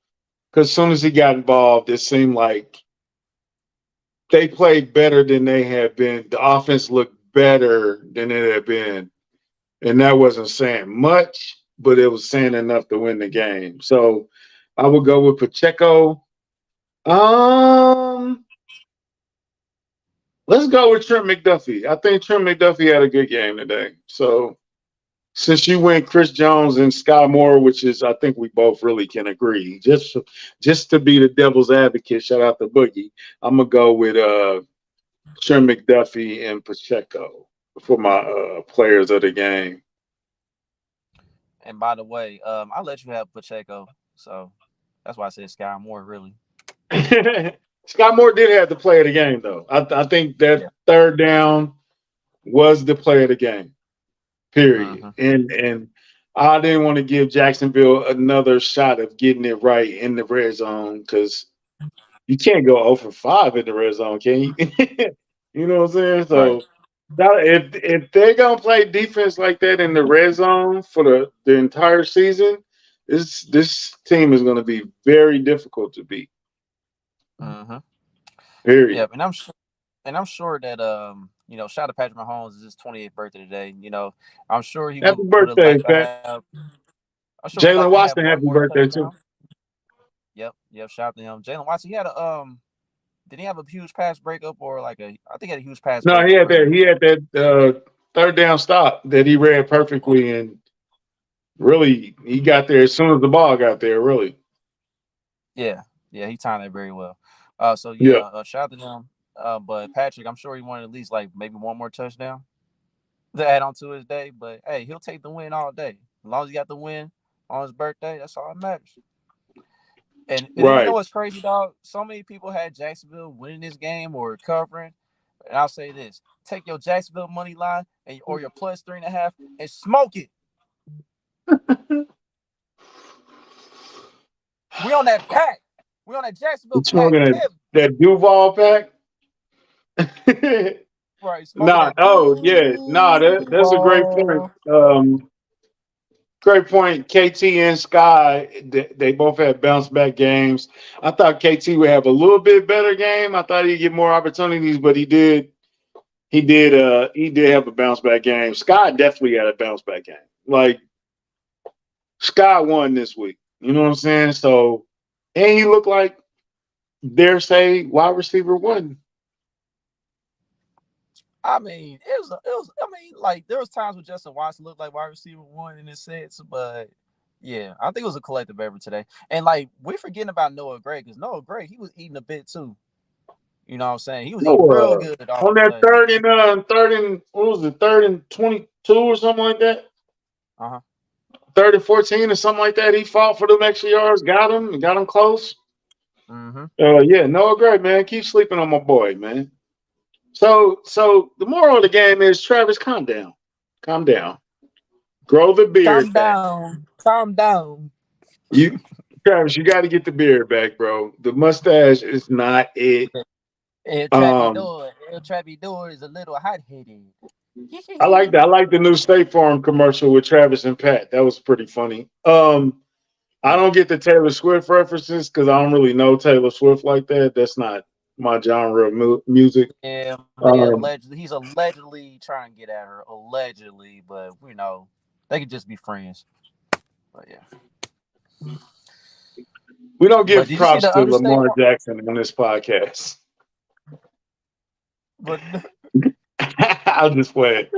because as soon as he got involved, it seemed like they played better than they had been. The offense looked better than it had been, and that wasn't saying much, but it was saying enough to win the game. So I would go with Pacheco. Um, let's go with Trent McDuffie. I think Trent McDuffie had a good game today. So since you went Chris Jones and Sky Moore, which is I think we both really can agree, just to be the devil's advocate, shout out to Boogie. I'm gonna go with Trent McDuffie and Pacheco for my players of the game. And by the way, I let you have Pacheco, so that's why I said Sky Moore. Really, Scott Moore did have the play of the game, though. I think that yeah. third down was the play of the game. Period. Mm-hmm. And I didn't want to give Jacksonville another shot of getting it right in the red zone because you can't go 0 for 5 in the red zone, can you? You know what I'm saying? Right. So now if they're gonna play defense like that in the red zone for the entire season, this team is gonna be very difficult to beat. Mm-hmm. Period. Yep. And I'm sure that shout out to Patrick Mahomes is his 28th birthday today. I'm sure he Happy would have birthday, liked to Pat. have. I'm sure he'd like to Jalen have Watson, one happy more birthday touchdown. too. Yep. Yep. Shout out to him. Jalen Watson. He had a Did he have a huge pass breakup or like a? I think he had a huge pass No, breakup earlier. he had that third down stop that he read perfectly and really he got there as soon as the ball got there, really. Yeah. Yeah. He timed it very well. So Yeah. yeah. Shout out to him. But Patrick, I'm sure he wanted at least like maybe one more touchdown to add on to his day. But hey, he'll take the win all day. As long as he got the win on his birthday, that's all that matters. And then you know Right. what's crazy, dog? So many people had Jacksonville winning this game or covering. And I'll say this: take your Jacksonville money line or your plus 3.5 and smoke it. We on that pack. We on that Jacksonville pack Smoking heavy. that Duval pack. Right, smoking Nah, that oh yeah, nah, that's a great point. Duval. Great point. KT and Sky, they both had bounce back games. I thought KT would have a little bit better game. I thought he'd get more opportunities, but he did. He did have a bounce back game. Sky definitely had a bounce back game. Like Sky won this week. You know what I'm saying? So, and he looked like dare say wide receiver one. I mean, it was. I mean, like there was times when Justin Watson looked like wide receiver one in a sense, but yeah, I think it was a collective effort today. And like we're forgetting about Noah Gray because Noah Gray he was eating a bit too. You know what I'm saying? He was No, eating real good all on of a that sudden. third and what was it, 3rd and 22 or something like that? Uh-huh. 3rd and 14 or something like that. He fought for them Yeah. extra yards, got him close. Mm-hmm. Yeah, Noah Gray, man. Keep sleeping on my boy, man. So the moral of the game is Travis, calm down. Calm down. Grow the beard Calm back. down. Calm down. You Travis, you gotta get the beard back, bro. The mustache is not it. Um El Trapidor is a little hot headed. I like that. I like the new State Farm commercial with Travis and Pat. That was pretty funny. I Yeah. don't get the Taylor Swift references because I don't really know Taylor Swift like that. That's not my genre of music. Yeah, Um, he's allegedly trying to get at her, allegedly, but they could just be friends. But yeah. we don't But give did you see props the to other State Lamar Farm? Jackson on this podcast. But I'll just play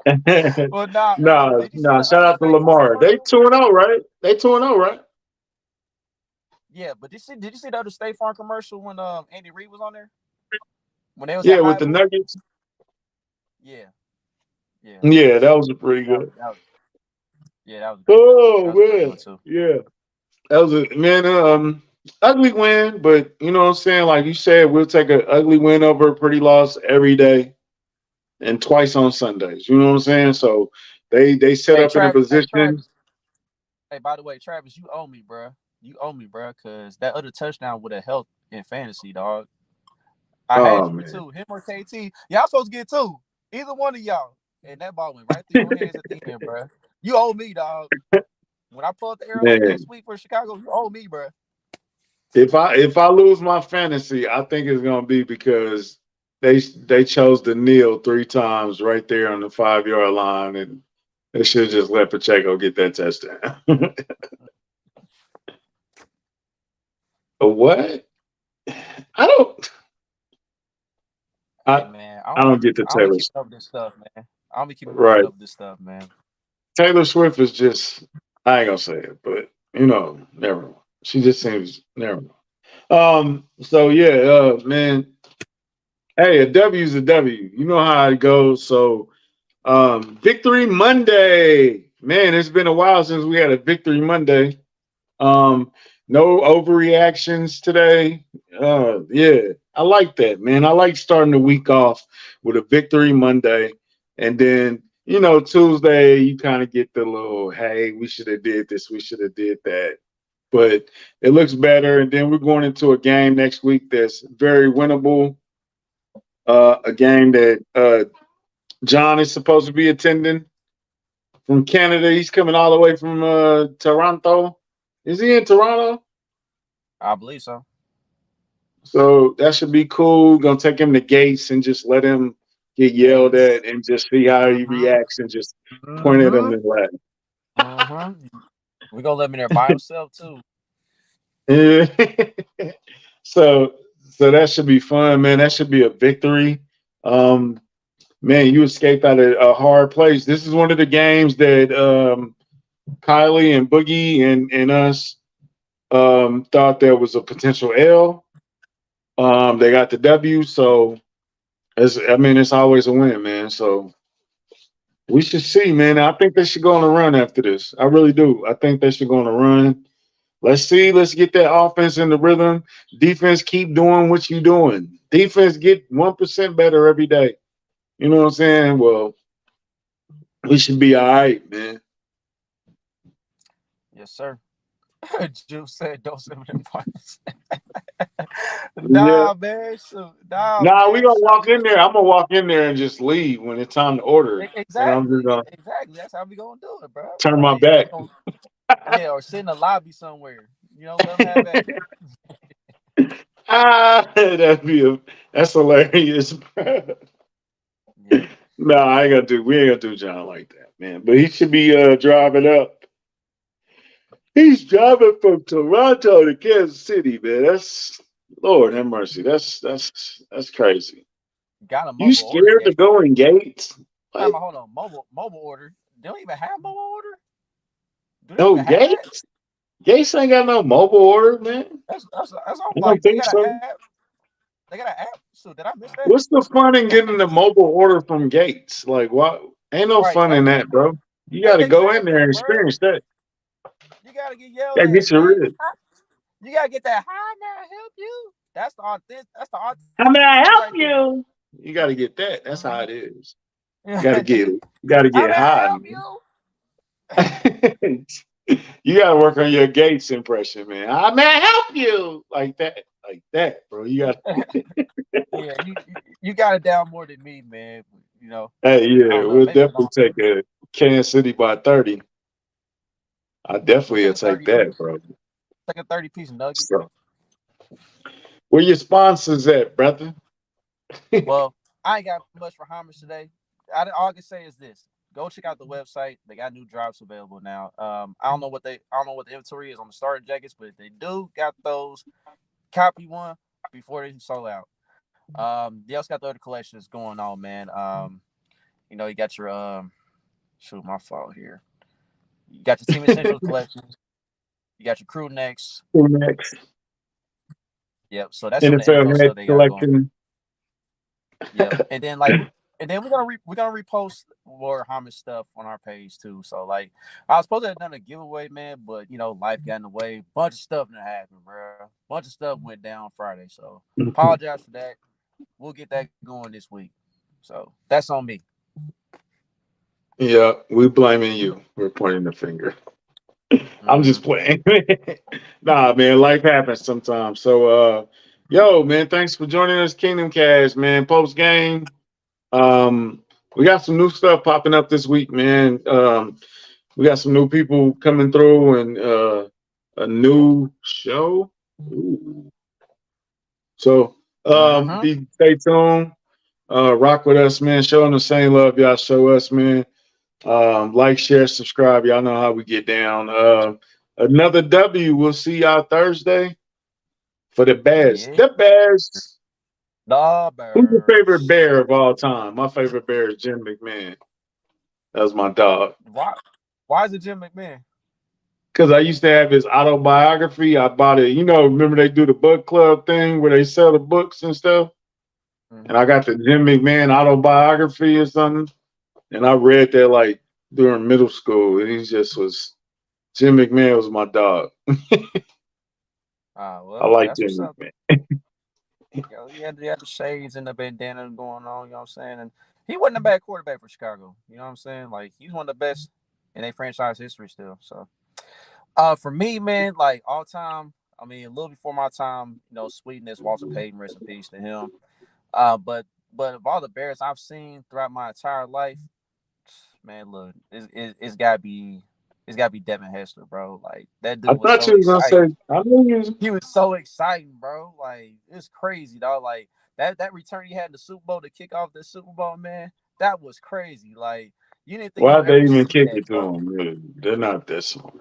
it. well, nah. no, Did you see no. the Shout other out to State Farm Lamar. They commercial? 2-0, right? They 2-0, right? Yeah, but did you see the other State Farm commercial when Andy Reid was on there when they was at Yeah, with the Highbury? Nuggets. Yeah, yeah. Yeah, that was pretty That was, good. that was yeah, that was a good one. Oh That was a great man, one too. yeah. That was a man, ugly win, but you know what I'm saying? Like you said, we'll take an ugly win over a pretty loss every day and twice on Sundays. You know what I'm saying? So they set Hey up in a Travis, hey position. Travis. Hey, by the way, Travis, you owe me, bro. You owe me, bro, because that other touchdown would have helped in fantasy, dog. I had Oh you with man. two, him or KT. Y'all supposed to get two. Either one of y'all. And that ball went right through your hands at the end, bro. You owe me, dog. When I pull up the Arrowhead Man. next week for Chicago, you owe me, bro. If I lose my fantasy, I think it's gonna be because they chose to kneel 3 times right there on the 5 yard line and they should just let Pacheco get that touchdown. But what? I don't Hey I man, I don't get the I don't be Taylor. keeping up with this stuff, man. I don't be keeping Right. up with this stuff, man. Taylor Swift is just I ain't gonna say it, but never mind. She just seems never mind. So yeah, man. Hey, a W is a W. You know how it goes. So Victory Monday. Man, it's been a while since we had a Victory Monday. Um, no overreactions today. Yeah, I like that, man. I like starting the week off with a Victory Monday, and then Tuesday you kind of get the little, hey, we should have did this, we should have did that, but it looks better. And then we're going into a game next week that's very winnable. A game that John is supposed to be attending from Canada. He's coming all the way from Toronto. Is he in Toronto? I believe so. So that should be cool. Gonna take him to Gates and just let him get yelled Gates. at and just see how he Mm-hmm. reacts and just point at him Mm-hmm. and laugh. Mm-hmm. We gonna let him in there by himself too. Yeah. so so that should be fun, man. That should be a victory. Um, man, you escaped out of a hard place. This is one of the games that Kylie and Boogie and us thought there was a potential L. They got the W, so it's always a win, man. So we should see, man. I think they should go on a run after this. I really do. I think they should go on a run. Let's see. Let's get that offense in the rhythm. Defense, keep doing what you're doing. Defense, get 1% better every day. You know what I'm saying? Well, we should be all right, man. Yes, sir. Juice said, "Don't send me the points." Yeah. Nah, man. Shoot. Nah, Nah, we man. gonna Shoot. walk in there. I'm gonna walk in there and just leave when it's time to order, and I'm just Exactly. gonna Exactly. That's how we gonna do it, bro. turn my Like we back. gonna, yeah, or sit in the lobby somewhere. Let them have at it. That's hilarious. Yeah. No, we ain't gonna do John like that, man. But he should be driving up. He's driving from Toronto to Kansas City, man. That's Lord have mercy. That's crazy. Got a You mobile order scared to gate. go in Gates? What? Hold on. Mobile order. They don't even have mobile order. Do they No even have that? Gates? Gates ain't got no mobile order, man. That's what I'm I don't like. They think gotta so. have. They got an app. So did I miss that? What's the fun in getting the mobile order from Gates? Like, what? Ain't no Right. fun in that, bro. You got to go in there Exactly, and bro. experience that. You gotta get yelled That at, gets you man. real. You gotta get that. Hi, may I help you? That's the authentic. That's the How may I authenticity help right there. you? You got to get that. That's how Mhm. it is. You got to How get may I high, help man. you? You got to work on your Gates impression, man. How may I help you? Like that, bro. You got. Yeah, you got it down more than me, man. You know, Hey, I yeah, don't know. we'll Maybe it's definitely on. take a Kansas City by 30. I We'll definitely take will a take 30 that, piece. bro. Take a 30-piece nugget. So, where your sponsors at, brother? Well, I ain't got much for Hammers today. All I can say is this: go check out the website. They got new drops available now. I don't know what the inventory is on the starter jackets, but if they do got those, copy one before they sold out. They also got the other collections going on, man. You got your shoot, my fault here. You got your Team Essentials collections. You got your crew necks. Who next? Yep. So that's some of the info NFL stuff head they got going. collection. Yep. And then we're gonna repost more homage stuff on our page too. So like I was supposed to have done a giveaway, man, but life got in the way. Bunch of stuff that happened, bro. Bunch of stuff went down Friday. So apologize for that. We'll get that going this week. So that's on me. Yeah, we blaming you. We're pointing the finger. I'm Mm-hmm. just playing. Nah, man, life happens sometimes. So, yo, man, thanks for joining us, Kingdom Cast, man. Post game. We got some new stuff popping up this week, man. We got some new people coming through and a new show. Ooh. So, Mm-hmm. stay tuned. Rock with us, man. Showing the same love y'all show us, man. Like, share, subscribe. Y'all know how we get down. Another W. We'll see y'all Thursday for the Bears. Yeah. The Bears. The Who's your favorite Bears. bear of all time? My favorite bear is Jim McMahon. That was my dog. Why? Why is it Jim McMahon? Because I used to have his autobiography. I bought it. Remember they do the book club thing where they sell the books and stuff? And I Mm-hmm. got the Jim McMahon autobiography or something. And I read that like during middle school. And he just was, Jim McMahon was my dog. Ah, I well, like that's what's Jim up. McMahon. He had the shades and the bandana going on. You know what I'm saying? And he wasn't a bad quarterback for Chicago. You know what I'm saying? Like he's one of the best in a franchise history still. So, for me, man, like all time. I mean, a little before my time. Sweetness, Walter Payton, rest in peace to him. But of all the Bears I've seen throughout my entire life, man, look, it's gotta be Devin Hester, bro. Like that I dude was thought so you was gonna exciting. say I knew you was He was so exciting, bro. Like it's crazy, dog. Like that return he had in the Super Bowl to kick off the Super Bowl, man. That was crazy. Like you didn't think why'd you'll they ever even see kick that, it to bro. him? Yeah, they're not that smart.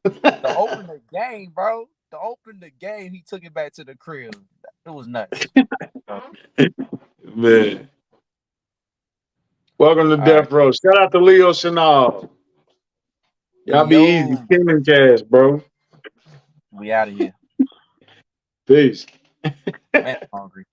To open the game, bro. To open the game, he took it back to the crib. It was nuts. All Man. Welcome to right, Death Row. Shout out to Leo Chanel. Y'all be easy. yo, Kingdom Cast, bro. we out of here, Peace. man. I'm hungry.